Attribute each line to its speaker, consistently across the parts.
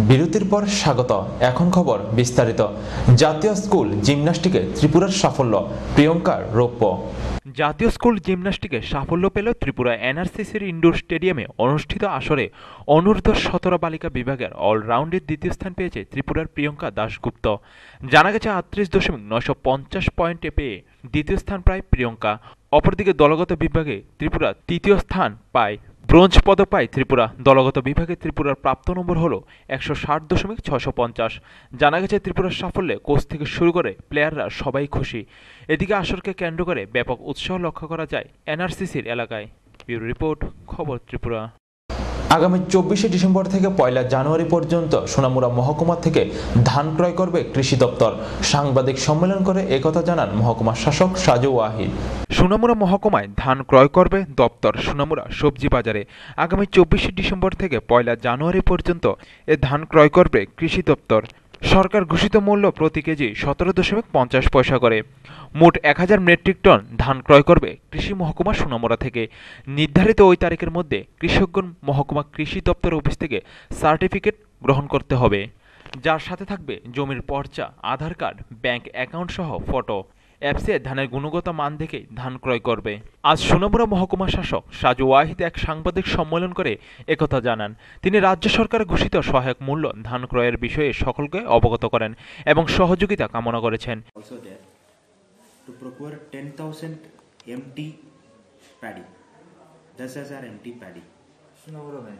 Speaker 1: বিরতির পর স্বাগত। এখন খবর বিস্তারিত। জাতীয় স্কুল জিমন্যাস্টিকে ত্রিপুরার সাফল্য, প্রিয়ঙ্কার রৌপ্য। জাতীয় স্কুল জিমন্যাস্টিকে সাফল্য পেল ত্রিপুরা এনআরসিসির ইনডোর স্টেডিয়ামে অনুষ্ঠিত আসরে অনূর্ধ্ব 17 বালিকা বিভাগের অলরাউন্ডের দ্বিতীয় স্থান পেয়েছে ত্রিপুরার প্রিয়ঙ্কা দাশগুপ্ত। জানা গেছে 38.950 পয়েন্টে পেয়ে দ্বিতীয় স্থান পায় প্রিয়ঙ্কা। অপরদিকে দলগত বিভাগে ত্রিপুরা তৃতীয় স্থান পায়। ব্রোঞ্জ পদক পায় ত্রিপুরা। দলগত বিভাগে ত্রিপুরার প্রাপ্ত নম্বর হল 160.650। জানা গেছে ত্রিপুরার সাফল্যে কোচ থেকে শুরু করে প্লেয়াররা সবাই খুশি। এদিকে আসরকে কেন্দ্র করে ব্যাপক উৎসাহ লক্ষ্য করা যায় এনআরসিসির এলাকায়। ব্যুরো রিপোর্ট, খবর ত্রিপুরা। আগামী 24শে ডিসেম্বর থেকে 1 জানুয়ারি পর্যন্ত সোনামুড়া মহকুমা থেকে ধান ক্রয় করবে কৃষি দপ্তর। সাংবাদিক সম্মেলন করে একথা জানান মহকুমা শাসক সাজু ওয়াহিদ। সোনামুড়া মহকুমায় ধান ক্রয় করবে দপ্তর সোনামুড়া সবজি বাজারে। আগামী 24শে ডিসেম্বর থেকে 1 জানুয়ারি পর্যন্ত এ ধান ক্রয় করবে কৃষি দপ্তর। সরকার ঘোষিত মূল্য প্রতি কেজি 17.50 পয়সা করে। মোট 1000 মেট্রিক টন ধান ক্রয় করবে কৃষি মহকুমা সোনামুড়া থেকে। নির্ধারিত ওই তারিখের মধ্যে কৃষকগণ মহকুমা কৃষি দপ্তর অফিস থেকে সার্টিফিকেট গ্রহণ করতে হবে, যার সাথে থাকবে জমির পর্চা, আধার কার্ড, ব্যাংক অ্যাকাউন্ট সহ ফটো। অ্যাপসে ধানের গুণগত মান দেখে ধান ক্রয় করবে। আজ সোনামুড়া মহকুমা শাসক সাজু ওয়াহিদ এক সাংবাদিক সম্মেলন করে একথা জানান। তিনি রাজ্য সরকার ঘোষিত সহায়ক মূল্য ধান ক্রয়ের বিষয়ে সকলকে অবগত করেন এবং সহযোগিতা কামনা করেছেন।
Speaker 2: To procure 10,000 MT paddy, 10,000 MT paddy Sonamura में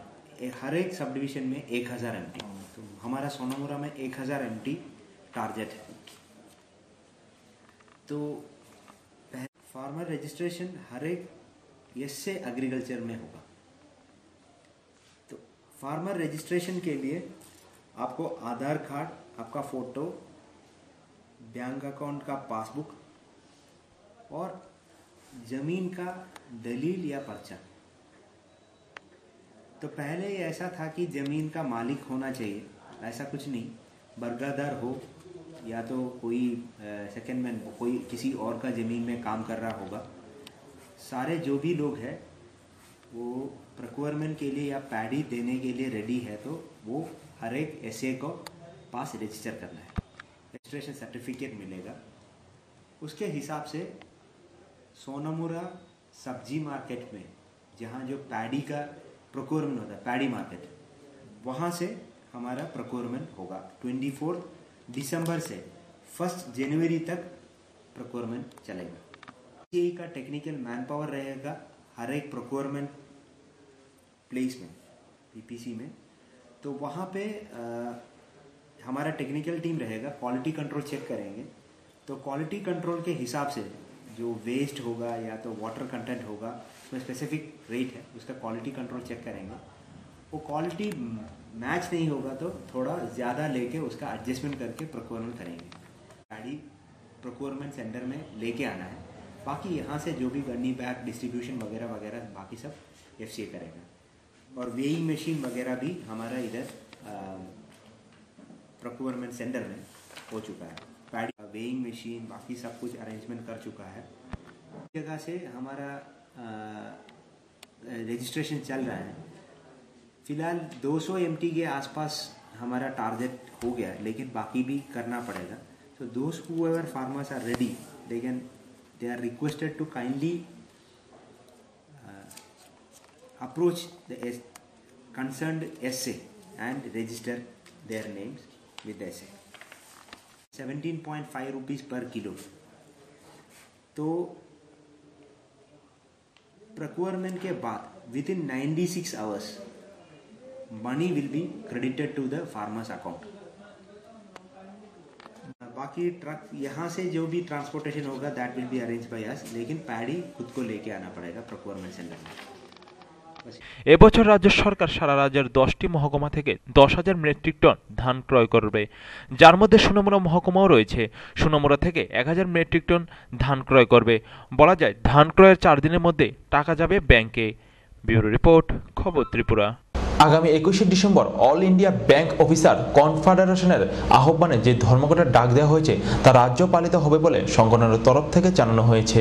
Speaker 2: हर एक सब डिवीजन में 1,000 MT। तो हमारा सोनामुरा में 1,000 MT टारगेट है। तो फार्मर रजिस्ट्रेशन हर एक एस से एग्रीकल्चर में होगा। तो फार्मर रजिस्ट्रेशन के लिए आपको आधार कार्ड, आपका फोटो, बैंक अकाउंट का पासबुक और जमीन का दलील या पर्चा। तो पहले ऐसा था कि जमीन का मालिक होना चाहिए, ऐसा कुछ नहीं। बर्गादार हो या तो कोई सेकेंड मैन, कोई किसी और का ज़मीन में काम कर रहा होगा। सारे जो भी लोग हैं वो प्रोक्योरमेंट के लिए या पैडी देने के लिए रेडी है, तो वो हर एक एसए को पास रजिस्टर करना है। रजिस्ट्रेशन सर्टिफिकेट मिलेगा। उसके हिसाब से सोनामुरा सब्जी मार्केट में, जहाँ जो पैडी का प्रोक्योरमेंट होता है, पैडी मार्केट, वहाँ से हमारा प्रोक्योरमेंट होगा। 24 दिसंबर से 1 जनवरी तक प्रोक्योरमेंट चलेगा। यही का टेक्निकल मैन पावर रहेगा हर एक प्रोक्योरमेंट प्लेस में, पीपीसी में। तो वहाँ पे हमारा टेक्निकल टीम रहेगा, क्वालिटी कंट्रोल चेक करेंगे। तो क्वालिटी कंट्रोल के हिसाब से जो वेस्ट होगा या तो वाटर कंटेंट होगा, उसमें स्पेसिफिक रेट है, उसका क्वालिटी कंट्रोल चेक करेंगे। वो क्वालिटी मैच नहीं होगा तो थोड़ा ज़्यादा लेके उसका एडजस्टमेंट करके प्रोक्योरमेंट करेंगे। गाड़ी प्रोक्योरमेंट सेंटर में लेके आना है। बाकी यहाँ से जो भी गन्नी बैग डिस्ट्रीब्यूशन वगैरह वगैरह बाकी सब एफसीए करेगा। और वेइंग मशीन वगैरह भी हमारा इधर प्रोक्योरमेंट सेंटर में हो चुका है। पैडी वेइंग मशीन बाकी सब कुछ अरेंजमेंट कर चुका है। जगह से हमारा रजिस्ट्रेशन चल रहा है। फिलहाल 200 MT के आसपास हमारा टारगेट हो गया, लेकिन बाकी भी करना पड़ेगा। तो those whoever farmers are ready, they are requested to kindly approach the concerned SA and register their names with the SA। 17.5 rupees per kilo। तो प्रोक्योरमेंट के बाद within 96 hours money will be credited to the farmer's account। बाकी truck यहाँ से जो भी transportation होगा that will be arrange by us, लेकिन पैडी खुद को लेके आना पड़ेगा प्रोक्योरमेंट सेंटर में।
Speaker 1: এবছর রাজ্য সরকার সারা রাজ্যের 10টি মহকুমা থেকে 10,000 মেট্রিক টন ধান ক্রয় করবে, যার মধ্যে সোনামুড়া মহকুমাও রয়েছে। সোনামুড়া থেকে 1000 মেট্রিক টন ধান ক্রয় করবে। বলা যায় ধান ক্রয়ের 4 দিনের মধ্যে টাকা যাবে ব্যাংকে। ব্যুরো রিপোর্ট, খবর ত্রিপুরা। আগামী 21শে December all India bank officer কনফেডারেশনের আহ্বানে যে ধর্মঘটের ডাক দেওয়া হয়েছে তা রাজ্য পালিত হবে বলে সংগঠনের তরফ থেকে জানানো হয়েছে।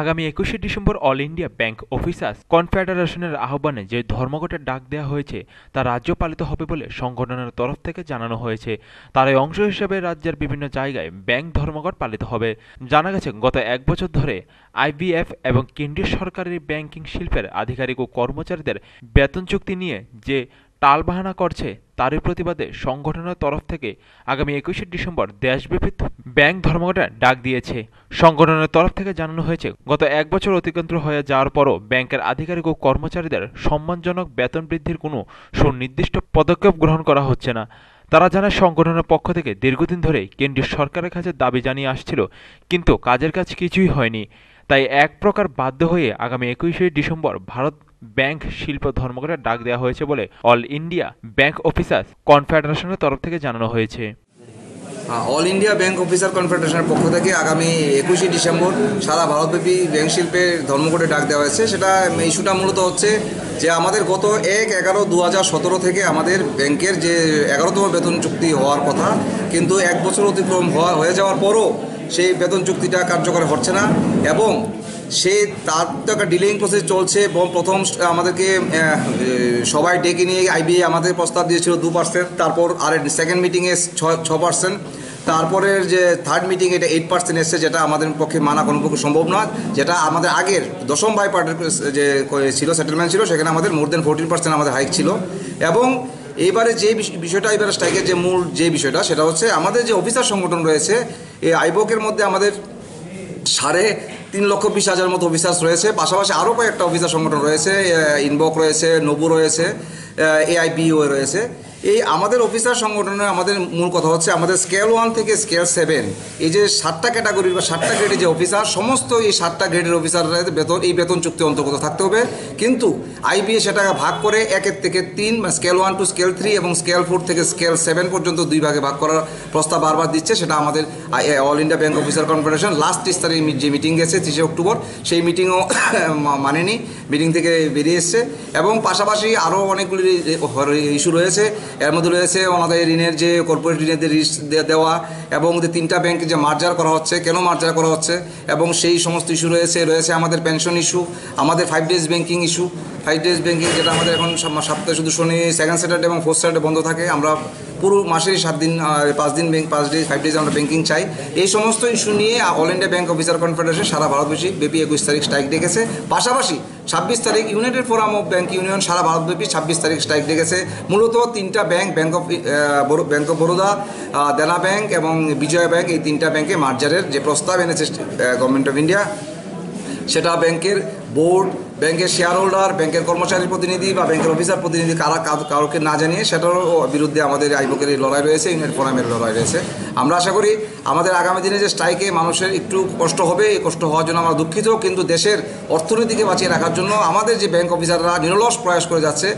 Speaker 1: আগামী 21শে December all India bank officers কনফেডারেশনের আহ্বানে যে ধর্মঘটের ডাক দেওয়া হয়েছে তা রাজ্য পালিত হবে বলে সংগঠনের তরফ থেকে জানানো হয়েছে। তার এই অংশ হিসেবে রাজ্যের বিভিন্ন জায়গায় ব্যাংক ধর্মঘট পালিত হবে। জানা গেছে গত 1 বছর ধরে আইবিএফ এবং কেন্দ্রীয় সরকারি ব্যাংকিং শিল্পের আধিকারিক ও কর্মচারীদের বেতন চুক্তি নিয়ে যে টালবাহানা করছে তারই প্রতিবাদে সংগঠনের তরফ থেকে আগামী 21শে ডিসেম্বর দেশব্যাপী ব্যাংক ধর্মঘটের ডাক দিয়েছে। সংগঠনের তরফ থেকে জানানো হয়েছে গত 1 বছর অতিক্রান্ত হয়ে যাওয়ার পরও ব্যাংকের আধিকারিক ও কর্মচারীদের সম্মানজনক বেতন বৃদ্ধির কোনো সুনির্দিষ্ট পদক্ষেপ গ্রহণ করা হচ্ছে না। তারা জানায় সংগঠনের পক্ষ থেকে দীর্ঘদিন ধরে কেন্দ্রীয় সরকারের কাছে দাবি জানিয়ে আসছিল, কিন্তু কাজের কাজ কিছুই হয়নি। তাই এক প্রকার বাধ্য হয়ে আগামী 21শে ডিসেম্বর ভারত ব্যাংক শিল্প ধর্মঘটের ডাক দেওয়া হয়েছে বলে অল ইন্ডিয়া ব্যাংক অফিসার্স কনফেডারেশনের তরফ থেকে জানানো হয়েছে।
Speaker 3: অল ইন্ডিয়া ব্যাংক অফিসার কনফেডারেশনের পক্ষ থেকে আগামী 21শে ডিসেম্বর সারা ভারতব্যাপী ব্যাংক শিল্পের ধর্মঘটে ডাক দেওয়া হয়েছে। সেটা ইস্যুটা মূলত হচ্ছে যে আমাদের গত 1/11/2017 থেকে আমাদের ব্যাংকের যে 11তম বেতন চুক্তি হওয়ার কথা, কিন্তু 1 বছর অতিক্রম হয়ে যাওয়ার পরও সেই বেতন চুক্তিটা কার্যকর হচ্ছে না এবং তার তো একটা ডিলেইং প্রসেস চলছে। এবং প্রথম আমাদেরকে সবাই ডেকে নিয়ে আইবিএ আমাদের প্রস্তাব দিয়েছিল 2%, তারপর আর সেকেন্ড মিটিংয়ে 6%, তারপরের যে থার্ড মিটিং এটা 8% এসছে, যেটা আমাদের পক্ষে মানা কোনো পক্ষে সম্ভব নয়। যেটা আমাদের আগের দশম বাই পার্টের যে ছিল সেটেলমেন্ট ছিল, সেখানে আমাদের মোর দেন 14% আমাদের হাইক ছিল। এবং এইবারে যে বিষয়টা এবারে স্ট্রাইকের যে মূল যে বিষয়টা সেটা হচ্ছে আমাদের যে অফিসার সংগঠন রয়েছে, এই আইবকের মধ্যে আমাদের 3,20,000 মতো অফিসার্স রয়েছে। পাশাপাশি আরও কয়েকটা অফিসার সংগঠন রয়েছে, ইনবক রয়েছে, নবু রয়েছে, এআইবিও রয়েছে। এই আমাদের অফিসার সংগঠনে আমাদের মূল কথা হচ্ছে আমাদের স্কেল 1 থেকে স্কেল 7 এই যে 7টা ক্যাটাগরির বা 7টা গ্রেডের যে অফিসার, সমস্ত এই 7টা গ্রেডের অফিসারদের বেতন চুক্তি অন্তর্গত থাকতে হবে। কিন্তু আইবিএ সেটাকে ভাগ করে 1 থেকে 3 বা স্কেল 1 টু স্কেল 3 এবং স্কেল 4 থেকে স্কেল 7 পর্যন্ত 2 ভাগে ভাগ করার প্রস্তাব বারবার দিচ্ছে। সেটা আমাদের all India bank officer confederation last 30 তারিখ যে মিটিং গেছে 30 অক্টোবর, সেই মিটিংও মানেনি, মিটিং থেকে বেরিয়ে এসছে। এবং পাশাপাশি আরও অনেকগুলি ইস্যু রয়েছে। এর মধ্যে রয়েছে আমাদের ঋণের যে কর্পোরেট ঋণের রিস্ক দেওয়া এবং যে 3টা ব্যাংকে যে মার্জার করা হচ্ছে, কেন মার্জার করা হচ্ছে, এবং সেই সমস্ত ইস্যু রয়েছে আমাদের পেনশন ইস্যু, আমাদের 5 days banking issue. 5 days banking যেটা আমাদের এখন সপ্তাহে শুধু শনি, সেকেন্ড স্যাটারডে এবং ফোর্থ স্যাটারডে বন্ধ থাকে। আমরা পুরো মাসের 7 দিন 5 ডেজ আমরা ব্যাংকিং চাই। এই সমস্ত ইস্যু নিয়ে all India bank officer confederation সারা ভারতব্যাপী 21 তারিখ স্ট্রাইক ডেকেছে। পাশাপাশি 26 তারিখ united forum of bank union সারা ভারতব্যাপী 26 তারিখ স্ট্রাইক ডেকেছে। মূলত 3টা ব্যাংক, ব্যাংক অফ বরোদা, দেনা ব্যাংক এবং বিজয়া ব্যাংক, এই 3টা ব্যাংকে মার্জারের যে প্রস্তাব এনেছে গভর্নমেন্ট অফ ইন্ডিয়া, সেটা ব্যাংকের বোর্ড, ব্যাংকের শেয়ার হোল্ডার, ব্যাংকের কর্মচারী প্রতিনিধি বা ব্যাংকের অফিসার প্রতিনিধি কারোকে না জানিয়ে সেটারও বিরুদ্ধে আমাদের আইবকের লড়াই রয়েছে, ইউনাইটেড ফোরামের লড়াই রয়েছে। আমরা আশা করি আমাদের আগামী দিনে যে স্ট্রাইকে মানুষের একটু কষ্ট হবে, এই কষ্ট হওয়ার জন্য আমরা দুঃখিত, কিন্তু দেশের অর্থনীতিকে বাঁচিয়ে রাখার জন্য আমাদের যে ব্যাংক অফিসাররা নিরলস প্রয়াস করে যাচ্ছে,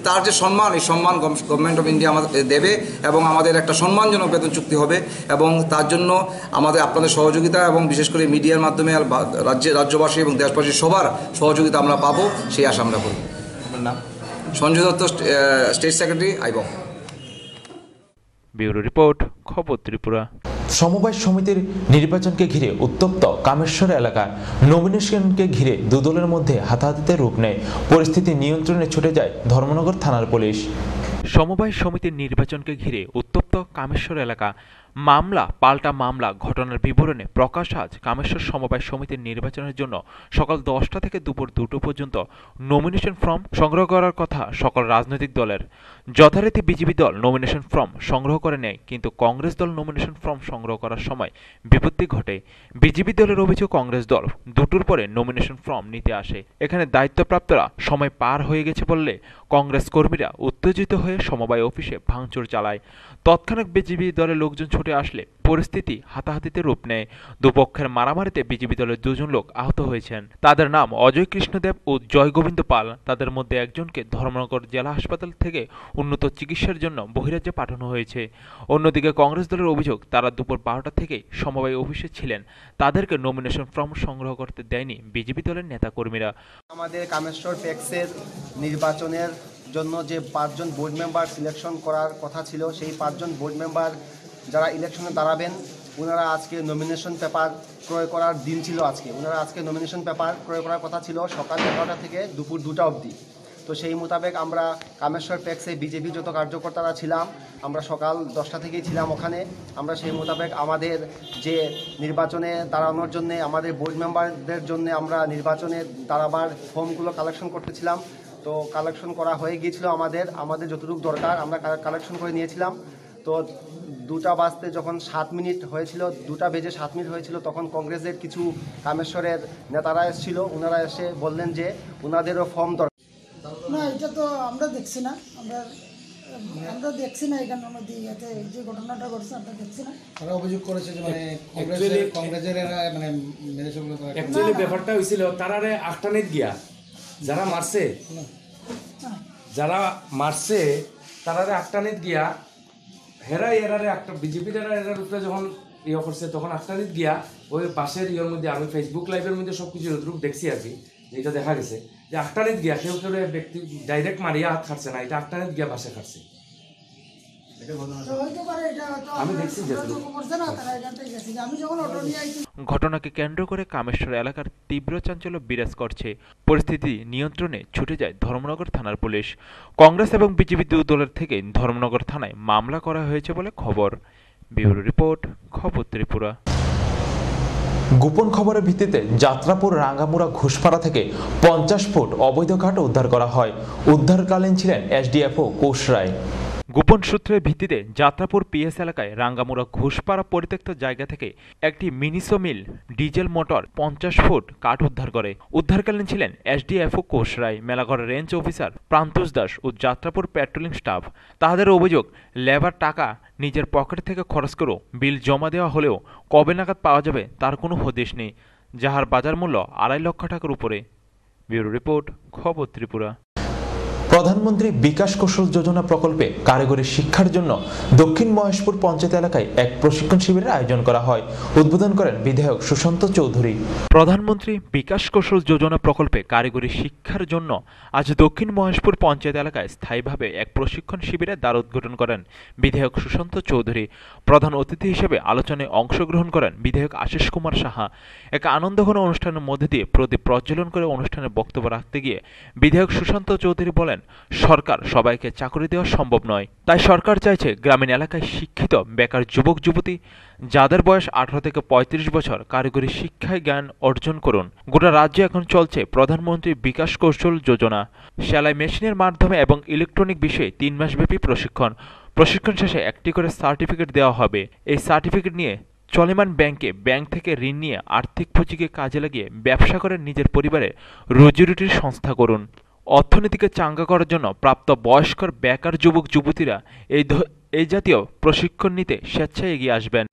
Speaker 3: তার যে সম্মান, এই সম্মান গভর্নমেন্ট অফ ইন্ডিয়া আমাদের দেবে এবং আমাদের একটা সম্মানজনক বেতন চুক্তি হবে। এবং তার জন্য আমাদের আপনাদের সহযোগিতা এবং বিশেষ করে মিডিয়ার মাধ্যমে আর রাজ্যবাসী এবং দেশবাসী সবার সহযোগিতা আমরা পাবো, সেই আশা আমরা করি। Sanjay Dutta, state secretary, Aibak.
Speaker 1: Bureau report, খবর ত্রিপুরা। সমবায় সমিতির নির্বাচনকে ঘিরে উত্তপ্ত কামেশ্বর এলাকা। নমিনেশনকে ঘিরে দুদলের মধ্যে হাতাহাতিতে রূপ নেয়। পরিস্থিতি নিয়ন্ত্রণে ছুটে যায় ধর্মনগর থানার পুলিশ। সমবায় সমিতির নির্বাচনকে ঘিরে উত্তপ্ত কামেশ্বর এলাকা। মামলা পাল্টা মামলা ঘটনার বিবরণে প্রকাশ আজ কামেশ্বর সমবায় সমিতির নির্বাচনের জন্য সকাল 10টা থেকে দুপুর 2টো পর্যন্ত নমিনেশন ফর্ম সংগ্রহ করার কথা সকল রাজনৈতিক দলের। যথারীতি বিজেপি দল নমিনেশন ফর্ম সংগ্রহ করে নেয়, কিন্তু কংগ্রেস দল নমিনেশন ফর্ম সংগ্রহ করার সময় বিপত্তি ঘটে। বিজেপি দলের অভিযোগ কংগ্রেস দল 2টোর পরে নমিনেশন ফর্ম নিতে আসে। এখানে দায়িত্বপ্রাপ্তরা সময় পার হয়ে গেছে বললে কংগ্রেস কর্মীরা উত্তেজিত হয়ে সমবায় অফিসে ভাঙচুর চালায়। তৎক্ষণাৎ বিজেপি দলের লোকজন ছুটে আসলে পরিস্থিতি হাতাহাতিতে রূপ নেয়। দুপক্ষের মারামারিতে বিজেপি দলের 2 জন লোক আহত হয়েছেন। তাদের নাম অজয় কৃষ্ণদেব ও জয় গোবিন্দ পাল। তাদের মধ্যে একজনকে ধর্মনগর জেলা হাসপাতাল থেকে উন্নত চিকিৎসার জন্য বহিরাজ্যে পাঠানো হয়েছে। অন্যদিকে কংগ্রেস দলের অভিযোগ তারা দুপুর 12টা থেকে সমবায় অফিসে ছিলেন। তাদেরকে নমিনেশন ফর্ম সংগ্রহ করতে দেয়নি বিজেপি দলের নেতাকর্মীরা।
Speaker 4: আমাদের কামেশ্বর প্যাক্সের নির্বাচনের জন্য যে 5 জন বোর্ড মেম্বার সিলেকশন করার কথা ছিল, সেই 5 জন বোর্ড মেম্বার যারা ইলেকশনে দাঁড়াবেন, ওনারা আজকে নমিনেশন পেপার ক্রয় করার দিন ছিল। ওনারা আজকে নমিনেশন পেপার ক্রয় করার কথা ছিল সকাল 11টা থেকে দুপুর 2টা অবধি। তো সেই মোতাবেক আমরা কামেশ্বর প্যাক্সে বিজেপি যত কার্যকর্তারা ছিলাম, আমরা সকাল 10টা থেকেই ছিলাম ওখানে। আমরা সেই মোতাবেক আমাদের যে নির্বাচনে দাঁড়ানোর জন্যে, আমাদের বোর্ড মেম্বারদের জন্য আমরা নির্বাচনে দাঁড়াবার ফর্মগুলো কালেকশন করতেছিলাম। তো কালেকশন করা হয়ে গিয়েছিল, আমাদের যতটুকু দরকার আমরা কালেকশন করে নিয়েছিলাম। তো 2টা বাজতে যখন 7 মিনিট হয়েছিল, 2টা বেজে 7 মিনিট হয়েছিল, তখন কংগ্রেসের কিছু কামেশ্বরের নেতারা এসেছিল। ওনারা এসে বললেন যে ওনাদেরও ফর্ম দরকার।
Speaker 5: না, এটা তো আমরা দেখছি না, আমরা দেখছি না এখানে মধ্যে যে ঘটনাটা ঘটছে আমরা দেখছি না।
Speaker 6: তারা অভিযোগ করেছে যে মানে কংগ্রেসের এরা মানে মেরেছে বলে তারা।
Speaker 7: অ্যাকচুয়ালি ব্যাপারটা হয়েছিল তারারে আটটানিত গিয়া যারা মারছে তারারে আটটানিত গিয়া হেরাই এরারে একটা বিজেপির এরার উপরে যখন ইয়ে করছে, তখন আটটানিত গিয়া ওই পাশের ইয়ের মধ্যে আমি ফেসবুক লাইভের মধ্যে সব কিছু রূপ দেখছি আর কি, যেটা দেখা গেছে যে আটটানিত গিয়া কেউ কেউ ব্যক্তি ডাইরেক্ট মারিয়া হাত খাটছে না, এটা আটটানিত গিয়া বাসে খাটছে। আমি দেখছি
Speaker 1: ঘটনাকে কেন্দ্র করে কামেশ্বর এলাকার তীব্র চাঞ্চল্য বিরাজ করছে। পরিস্থিতি নিয়ন্ত্রণে ছুটে যায় ধর্মনগর থানার পুলিশ। কংগ্রেস এবং বিজেপি দুই দলের থেকে ধর্মনগর থানায় মামলা করা হয়েছে বলে খবর। ব্যুরো রিপোর্ট, খবর ত্রিপুরা। গোপন খবরের ভিত্তিতে যাত্রাপুর রাঙ্গামুড়া ঘুষপাড়া থেকে 50 ফুট অবৈধ কাঠ উদ্ধার করা হয়। উদ্ধারকালীন ছিলেন এসডিএফও কোষ রায়। গোপন সূত্রের ভিত্তিতে যাত্রাপুর পিএস এলাকায় রাঙ্গামুড়া ঘুষপাড়া পরিত্যক্ত জায়গা থেকে একটি মিনিসো মিল ডিজেল মোটর 50 ফুট কাঠ উদ্ধার করে। উদ্ধারকালীন ছিলেন এসডিএফও কোষ রায়, মেলাঘর রেঞ্জ অফিসার প্রান্তোষ দাস ও যাত্রাপুর পেট্রোলিং স্টাফ। তাদের অভিযোগ, লেবার টাকা নিজের পকেট থেকে খরচ করেও বিল জমা দেওয়া হলেও কবে নাগাদ পাওয়া যাবে তার কোনো হদিশ নেই, যাহার বাজার মূল্য 2.5 লক্ষ টাকার উপরে। ব্যুরো রিপোর্ট, খবর ত্রিপুরা। প্রধানমন্ত্রী বিকাশ কৌশল যোজনা প্রকল্পে কারিগরি শিক্ষার জন্য দক্ষিণ মহেশপুর পঞ্চায়েত এলাকায় এক প্রশিক্ষণ শিবিরের আয়োজন করা হয়। উদ্বোধন করেন বিধায়ক সুশান্ত চৌধুরী। প্রধানমন্ত্রী বিকাশ কৌশল যোজনা প্রকল্পে কারিগরি শিক্ষার জন্য আজ দক্ষিণ মহেশপুর পঞ্চায়েত এলাকায় স্থায়ীভাবে এক প্রশিক্ষণ শিবিরের দ্বার উদ্ঘাটন করেন বিধায়ক সুশান্ত চৌধুরী। প্রধান অতিথি হিসেবে আলোচনায় অংশগ্রহণ করেন বিধায়ক আশিস কুমার সাহা। এক আনন্দঘন অনুষ্ঠানের মধ্যে দিয়ে প্রদীপ প্রজ্বলন করে অনুষ্ঠানে বক্তব্য রাখতে গিয়ে বিধায়ক সুশান্ত চৌধুরী বলেন, সরকার সবাইকে চাকরি দেওয়া সম্ভব নয়, তাই সরকার চাইছে গ্রামীণ এলাকায় শিক্ষিত বেকার যুবক যুবতী যাদের বয়স 18 থেকে 35 বছর কারিগরি শিক্ষায় জ্ঞান অর্জন করুন। গোটা রাজ্যে এখন চলছে প্রধানমন্ত্রী বিকাশ কৌশল যোজনা। সেলাই মেশিনের মাধ্যমে এবং ইলেকট্রনিক বিষয়ে 3 মাসব্যাপী প্রশিক্ষণ শেষে একটি করে সার্টিফিকেট দেওয়া হবে। এই সার্টিফিকেট নিয়ে চলমান ব্যাংক থেকে ঋণ নিয়ে আর্থিক পুঁজিকে কাজে লাগিয়ে ব্যবসা করে নিজের পরিবারের রুজিরুটির সংস্থা করুন। অর্থনীতিকে চাঙ্গা করার জন্য প্রাপ্ত বয়স্কর বেকার যুবক যুবতীরা এই জাতীয় প্রশিক্ষণ নিতে স্বেচ্ছায় এগিয়ে আসবেন।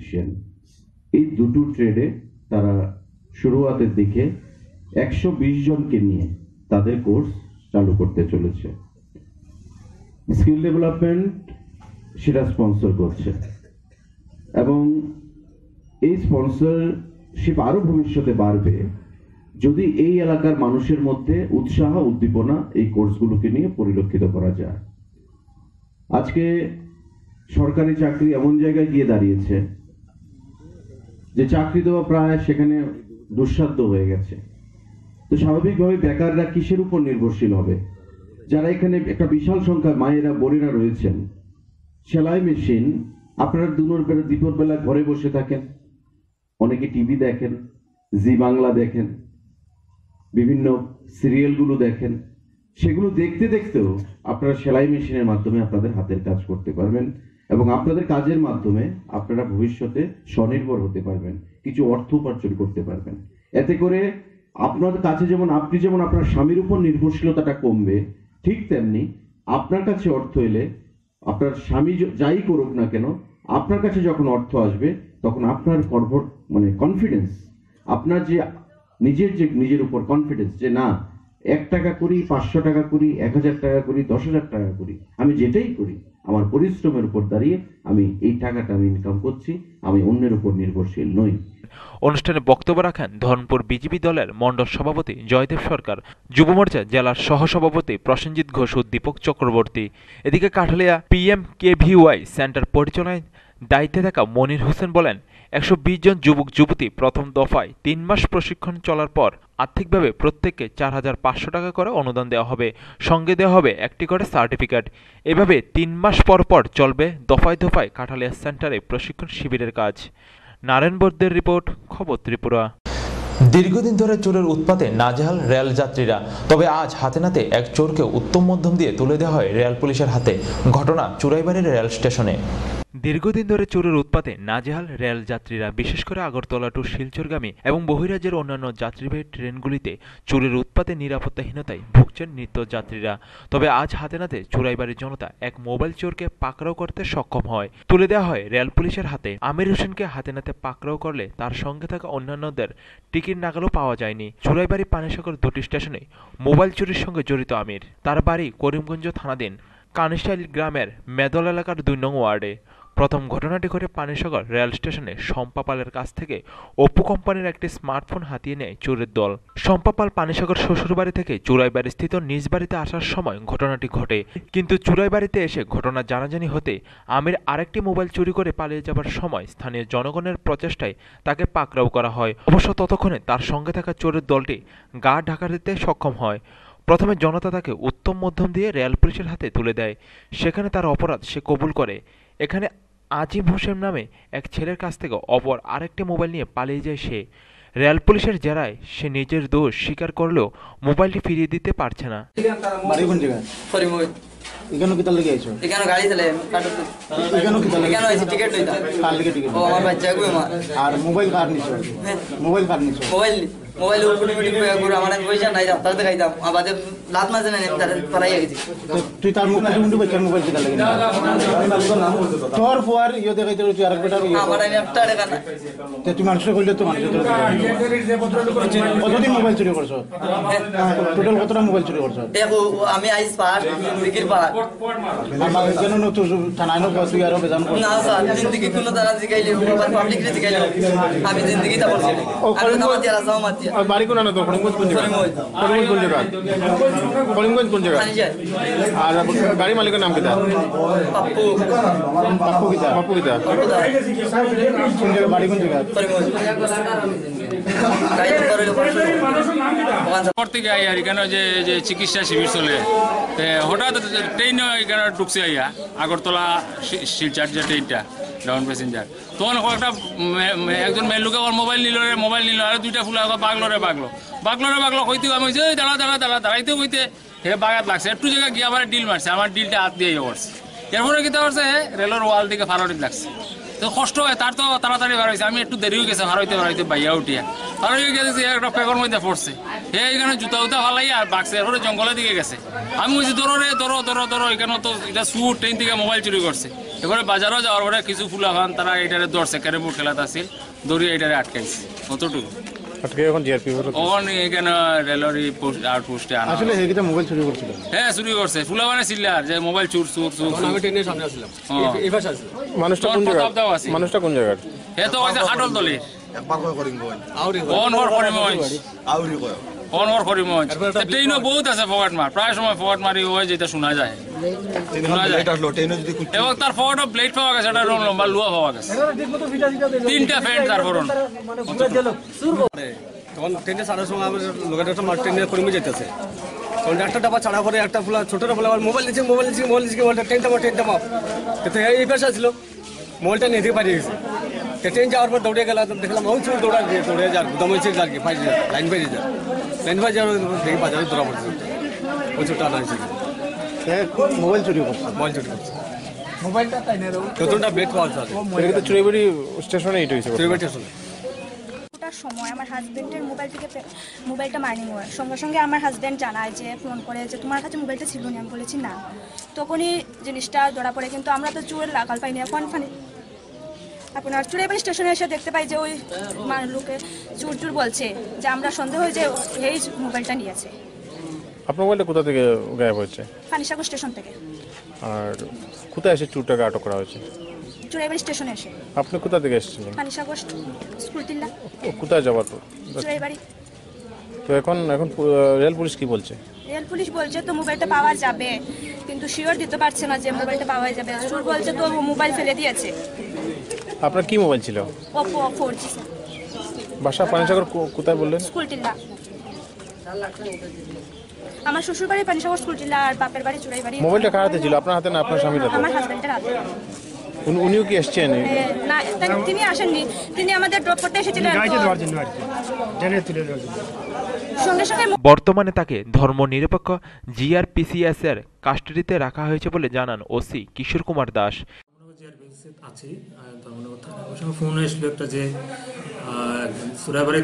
Speaker 8: এই দুটো ট্রেডে তারা শুরুয়াতের দিকে 120 জনকে নিয়ে তাদের কোর্স চালু করতে চলেছে। স্কিল ডেভেলপমেন্ট সেটা স্পন্সর করছে এবং এই স্পন্সরশিপ আরো ভবিষ্যতে বাড়বে যদি এই এলাকার মানুষের মধ্যে উৎসাহ উদ্দীপনা এই কোর্সগুলোকে নিয়ে পরিলক্ষিত করা যায়। আজকে সরকারি চাকরি এমন জায়গায় গিয়ে দাঁড়িয়েছে যে চাকরি দেওয়া প্রায় সেখানে দুঃসাধ্য হয়ে গেছে। তো স্বাভাবিকভাবে বেকাররা কিসের উপর নির্ভরশীল হবে? যারা এখানে একটা বিশাল সংখ্যা মায়েরা বোনেরা রয়েছেন, সেলাই মেশিন, আপনারা দুপুর বেলা ঘরে বসে থাকেন, অনেকে টিভি দেখেন, জি বাংলা দেখেন, বিভিন্ন সিরিয়ালগুলো দেখেন, সেগুলো দেখতে দেখতেও আপনারা সেলাই মেশিনের মাধ্যমে আপনাদের হাতের কাজ করতে পারবেন এবং আপনাদের কাজের মাধ্যমে আপনারা ভবিষ্যতে স্বনির্ভর হতে পারবেন, কিছু অর্থ উপার্জন করতে পারবেন। এতে করে আপনার কাছে আপনি যেমন আপনার স্বামীর উপর নির্ভরশীলতাটা কমবে, ঠিক তেমনি আপনার কাছে অর্থ এলে আপনার স্বামী যাই করুক না কেন, আপনার কাছে যখন অর্থ আসবে তখন আপনার কনফিডেন্স, আপনার যে নিজের উপর কনফিডেন্স যে না 1 টাকা করি, 500 টাকা করি, 1000 টাকা করি, 10,000 টাকা করি, আমি যেটাই করি আমার পরিশ্রমের উপর দাঁড়িয়ে আমি এই টাকাটা আমি ইনকাম করছি, আমি অন্যের উপর নির্ভরশীল নই।
Speaker 1: অনুষ্ঠানে বক্তব্য রাখেন ধরমপুর বিজেপি দলের মণ্ডল সভাপতি জয়দেব সরকার, যুব মোর্চা জেলার সহসভাপতি প্রসেনজিৎ ঘোষ ও দীপক চক্রবর্তী। এদিকে কাঠালিয়া PMKVY সেন্টার পরিচালনায় দায়িত্বে থাকা মনির হোসেন বলেন, 120 জন যুবক যুবতী প্রথম দফায় 3 মাস প্রশিক্ষণ চলার পর আর্থিকভাবে প্রত্যেককে 4,500 টাকা করে অনুদান দেওয়া হবে, সঙ্গে দেওয়া হবে একটি করে সার্টিফিকেট। এভাবে 3 মাস পর পর চলবে দফায় দফায় কাঠালিয়া সেন্টারে প্রশিক্ষণ শিবিরের কাজ। নারায়ণ বর্দের রিপোর্ট, খবর ত্রিপুরা। দীর্ঘদিন ধরে চোরের উৎপাতে নাজেহাল রেল যাত্রীরা, তবে আজ হাতে নাতে এক চোরকে উত্তম মধ্যম দিয়ে তুলে দেওয়া হয় রেল পুলিশের হাতে। ঘটনা চুরাইবাড়ির রেল স্টেশনে। দীর্ঘদিন ধরে চোরের উৎপাতে নাজেহাল রেল যাত্রীরা, বিশেষ করে আগরতলা টু শিলচরগামী এবং বহিরাজ্যের অন্যান্য যাত্রীবাহী ট্রেনগুলিতে চোরের উৎপাতে নিরাপত্তাহীনতায় ভুগছেন নিত্য যাত্রীরা। তবে আজ হাতে নাতে চুরাইবাড়ির জনতা এক মোবাইল চোরকে পাকড়াও করতে সক্ষম হয়, তুলে দেওয়া হয় রেল পুলিশের হাতে। আমির হোসেনকে হাতে নাতে পাকড়াও করলে তার সঙ্গে থাকা অন্যান্যদের টিকিট নাগালও পাওয়া যায়নি। চুরাইবাড়ি পানিসাগর দুটি স্টেশনে মোবাইল চুরির সঙ্গে জড়িত আমির। তার বাড়ি করিমগঞ্জ থানাধীন কানিশাইল গ্রামের মেদল এলাকার 2 নং ওয়ার্ডে। প্রথম ঘটনাটি ঘটে পানিসাগর রেল স্টেশনে শম্পা পালের কাছ থেকে ওপ্পো কোম্পানির একটি স্মার্টফোন হাতিয়ে নেয় চোরের দল। শম্পা পাল পানিসাগর শ্বশুরবাড়ি থেকে চুরাইবাড়ি স্থিত নিজ বাড়িতে আসার সময় ঘটনাটি ঘটে, কিন্তু চুরাইবাড়িতে এসে ঘটনা জানাজানি হতে আমির আরেকটি মোবাইল চুরি করে পালিয়ে যাবার সময় স্থানীয় জনগণের প্রচেষ্টায় তাকে পাকড়াও করা হয়। অবশ্য ততক্ষণে তার সঙ্গে থাকা চোরের দলটি গা ঢাকা দিতে সক্ষম হয়। প্রথমে জনতা তাকে উত্তম মধ্যম দিয়ে রেল পুলিশের হাতে তুলে দেয়। সেখানে তার অপরাধ সে কবুল করে। এখানে আজিম হোসেন নামে এক ছেলের কাছ থেকে অপর আরেকটি মোবাইল নিয়ে পালিয়ে যায় সে। রেল পুলিশের জেরায় সে নিজের দোষ স্বীকার করলেও মোবাইলটি ফিরিয়ে দিতে পারছে না।
Speaker 6: বাড়ি কোন জায়গায়? এখানে কি তার লেগে আইছো?
Speaker 9: এখানে গাড়ি চালাই
Speaker 6: এখানে কি তার লেগে?
Speaker 9: এখানে আইছি টিকিট লইতা।
Speaker 6: কার লেগে টিকিট?
Speaker 9: ও আমার বাচ্চা কই আমার।
Speaker 6: আর মোবাইল কার নিছো? মোবাইল কার নিছো?
Speaker 9: মোবাইল উপরে মিটিং করে আমার পয়সা নাই রাস্তা থেকে খাইতাম আমাদের রাত মাঝে নাই তার পড়াই গেছি।
Speaker 6: তুই তার মুখে মুন্ডু বাচ্চার মোবাইল কি তার লেগে? তোর ফোয়ার ইয়ে দেখাইতে তুই আরেক বেটা
Speaker 9: আমার আমি একটা টাকা না।
Speaker 6: তে তুই মানুষ কইলে তো মানুষ কতদিন মোবাইল চুরি করছো? টোটাল কতটা মোবাইল চুরি করছো?
Speaker 9: দেখো আমি আইস পাস জিন্দেগির পাড়া
Speaker 6: আমার কেন ন তুই থানায় ন তুই আরো বেজান করছিস?
Speaker 9: না স্যার জিন্দেগি কোনো তারা জিগাইলে পাবলিক রে জিগাইলে আমি জিন্দেগিটা করছি আমি নামাজ দিয়া রাসাও মাতিয়া।
Speaker 10: আর বাড়ি কোন না তো করিমগঞ্জ কোন জায়গা? করিমগঞ্জ কোন জায়গা? করিমগঞ্জ কোন জায়গা? আর গাড়ি মালিকের নাম কি তার?
Speaker 9: পাপ্পু
Speaker 6: পাপ্পু কি তার?
Speaker 10: বাপু কিতা?
Speaker 6: কোন জায়গা বাড়ি কোন জায়গা?
Speaker 9: করিমগঞ্জ গাড়ি করে
Speaker 11: পর থেকে আইয়া এখানে যে চিকিৎসা শিবির চলে হঠাৎ ট্রেন এখানে ঢুকছে আইয়া আগরতলা শিলচর যে ট্রেনটা ডাউন প্যাসেঞ্জার তখন একটা একজন মেয়ে লোকে ওর মোবাইল নিল আর দুইটা ফুলা বাগলো কইতেও আমি যে দাঁড়াইতেও কইতে হে বাগাত লাগছে একটু জায়গা গিয়ে আবার ডিল মারছে আমার ডিলটা হাত দিয়ে করছে এরপরে কিতা করছে রেলের ওয়াল দিকে ফারোটিত লাগছে তো কষ্ট হয় তার তো তাড়াতাড়ি বার হয়েছে আমি একটু দেরি হয়ে গেছে হারাইতে বাইয়া উঠিয়া আর হয়ে গেছে একটা পেগর মধ্যে পড়ছে হে এখানে জুতা ফালাই আর বাগছে এরপরে জঙ্গলের দিকে গেছে আমি বলছি ধরো এখানে তো এটা সুর ট্রেন থেকে মোবাইল চুরি করছে এবারে বাজারও যাওয়ার পরে কিছু ফুলা খান তারা এটারে ধরছে ক্যারেম বোর্ড খেলাতে আসছিল দৌড়িয়ে এটারে আটকাইছে কতটুকু
Speaker 10: আজকে এখন জিআরপি
Speaker 11: এখানে রেলেরই আউটপোস্টে আনা
Speaker 6: আসলে হেগিটা মোবাইল চুরি করছিল।
Speaker 11: হ্যাঁ চুরি করছে ফুলা মানে চিল্লার যে মোবাইল চুর আমি ট্রেনের সামনে আসছিলাম এই পাশে আসছিলাম
Speaker 10: মানুষটা কোন জায়গা? মানুষটা কোন জায়গার?
Speaker 11: হে তো হইছে হাটল দলি ট্রেনও বহুত আছে ফগাট মার প্রায় সময় ফগাট মারি হয় যেটা শোনা যায় এবং তার ফগাটও ব্লেড পাওয়া গেছে একটা লম্বা লুয়া পাওয়া গেছে 3টা ফ্যান তারপর
Speaker 12: তখন ট্রেনে ছাড়ার সময় আমার লোকের একটা ট্রেনে করিমে যেতেছে তখন একটা ডাবা ছাড়া করে একটা ফুলা ছোটটা ফুলা আবার মোবাইল নিচ্ছে ট্রেনটা মাপ কিন্তু এই পেশা ছিল মোবাইলটা নিয়ে থেকে পাঠিয়ে গেছে ট্রেন যাওয়ার পর দৌড়ে গেলাম দেখলাম ওই ছোট দৌড়ে যার গুদাম হয়েছে যার কি লাইন বাইরে যাওয়ার দেখি বাজারে দৌড়া পড়ছে ওই ছোটটা আনা হয়েছে
Speaker 6: মোবাইল চুরি করছে।
Speaker 12: মোবাইলটা তাই না কতটা ব্লেড পাওয়া যায়
Speaker 10: এটা চুরাইবাড়ি স্টেশনে এটা হইছে।
Speaker 12: চুরাইবাড়ি স্টেশনে
Speaker 13: সময় আমার হাজবেন্ডের মোবাইল থেকে মোবাইলটা মাইনিং হয় সঙ্গে সঙ্গে আমার হাজব্যান্ড জানায় যে ফোন করে যে তোমার কাছে মোবাইলটা ছিল না আমি বলেছি না তখনই জিনিসটা ধরা পড়ে কিন্তু আমরা তো চোরের লাগাল পাইনি এখন আপনার চুরাইবাড়ি স্টেশনে এসে দেখতে পাই যে ওই লোকে চুর বলছে যে আমরা সন্দেহ হয় যে এই মোবাইলটা নিয়েছে।
Speaker 10: আপনার মোবাইলটা কোথা থেকে গায়েব হয়েছে?
Speaker 13: পানিসাগর স্টেশন থেকে।
Speaker 10: আর কোথায় এসে চুরটাকে আটক করা হয়েছে?
Speaker 13: চুরাইবাড়ি স্টেশনে এসে।
Speaker 10: আপনি কোথা থেকে এসেছিলেন?
Speaker 13: পানিসাগর স্কুল টিল্লা।
Speaker 10: কোথায় যাবার তো?
Speaker 13: চুরাইবাড়ি।
Speaker 10: তো এখন রেল পুলিশ কি বলছে?
Speaker 13: রেল পুলিশ বলছে তো মোবাইলটা পাওয়া যাবে, কিন্তু শিওর দিতে পারছে না যে মোবাইলটা পাওয়া যাবে। চোর বলছে তো মোবাইল ফেলে দিয়েছে।
Speaker 10: আপনার কি মোবাইল ছিল?
Speaker 13: Oppo 4G sir.
Speaker 10: বাসা পানিসাগর কোথায় বললেন?
Speaker 13: স্কুল টিল্লা। আমার শ্বশুর বাড়ি পানিসাগর স্কুল টিল্লা আর বাপের বাড়ি চুরাইবাড়ি।
Speaker 10: মোবাইলটা কার হাতে ছিল, আপনার হাতে না আপনার স্বামীর হাতে?
Speaker 13: আমার হাজবেন্ডের হাতে।
Speaker 10: উনিও কি এসেছেন?
Speaker 13: না, তিনি আসেননি, তিনি আমাদের ড্রপ করতে এসেছিলেন সঙ্গে সঙ্গে।
Speaker 1: বর্তমানে তাকে ধর্মনিরপেক্ষ জিআরপিসিএস এর কাস্টডিতে রাখা হয়েছে বলে জানান ওসি কিশোর কুমার দাস।
Speaker 14: আছি ফোন এসলো একটা যে চুরাইবাড়ি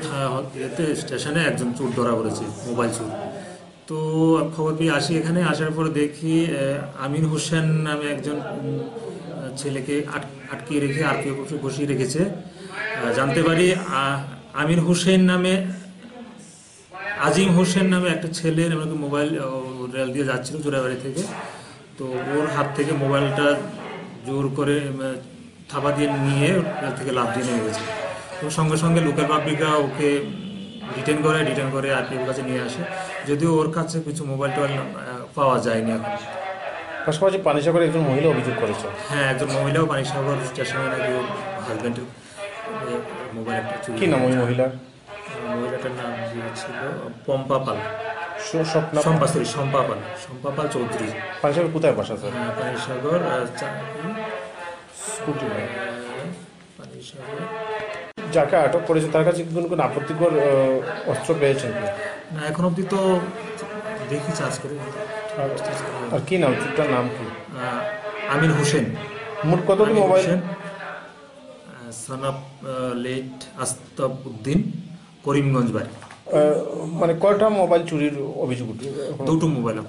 Speaker 14: স্টেশনে একজন চোর ধরা পড়েছে, মোবাইল চোর। তো খবর পেয়ে আসি, এখানে আসার পর দেখি আমিন হোসেন নামে একজন ছেলেকে আটকে রেখে আটকে বসিয়ে রেখেছে। জানতে পারি আমির হোসেন নামে আজিম হোসেন নামে একটা ছেলের মোবাইল রেল দিয়ে যাচ্ছিল চুরাইবাড়ি থেকে। তো ওর হাত থেকে মোবাইলটা জোর করে থাবা দিয়ে নিয়ে রেল থেকে লাফ দিয়ে নেমে গেছে। তো সঙ্গে সঙ্গে লোকাল পাবলিকরা ওকে ডিটেন করে আরপিএফের কাছে নিয়ে আসে, যদিও ওর কাছে কিছু মোবাইল পাওয়া যায়নি এখন।
Speaker 10: পাশাপাশি পানিসাগরে একজন মহিলা অভিযোগ করেছে।
Speaker 14: হ্যাঁ, একজন মহিলাও পানিসাগর স্টেশনে নাকি ওর হাজব্যান্ডের মোবাইল একটা চুরি।
Speaker 10: কি নাম ওই মহিলার?
Speaker 14: মহিলাটার নাম ছিল পম্পা পাল। শম্পা পাল চৌধুরী।
Speaker 10: পানিসাগর কোথায় বাসা স্যার?
Speaker 14: পানিসাগর
Speaker 10: যাকে আটক করেছে তার কাছে কোন আপত্তিকর অস্ত্র পেয়েছেন?
Speaker 14: না, এখন অব্দি তো দেখি চার্জ করে।
Speaker 10: আর কি নাম চোরটার নাম কি?
Speaker 14: আমির হোসেন।
Speaker 10: মোট কতটি mobile?
Speaker 14: Son of late Astab Uddin, Karimganj বাড়ি।
Speaker 10: মানে কয়টা মোবাইল চুরির অভিযোগ?
Speaker 14: দুটো মোবাইল।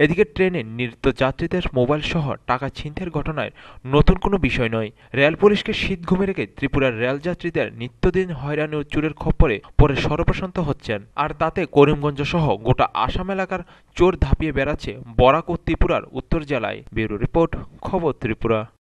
Speaker 1: এদিকে ট্রেনে নিত্য যাত্রীদের মোবাইল সহ টাকা ছিনতাইয়ের ঘটনায় নতুন কোনো বিষয় নয়। রেল পুলিশকে শীত ঘুমে রেখে ত্রিপুরার রেল যাত্রীদের নিত্যদিন হয়রানি ও চোরের খপ্পরে পরে সর্বশান্ত হচ্ছেন। আর তাতে করিমগঞ্জ সহ গোটা আসাম এলাকার চোর ধাপিয়ে বেড়াচ্ছে বরাক ও ত্রিপুরার উত্তর জেলায়। ব্যুরো রিপোর্ট, খবর ত্রিপুরা।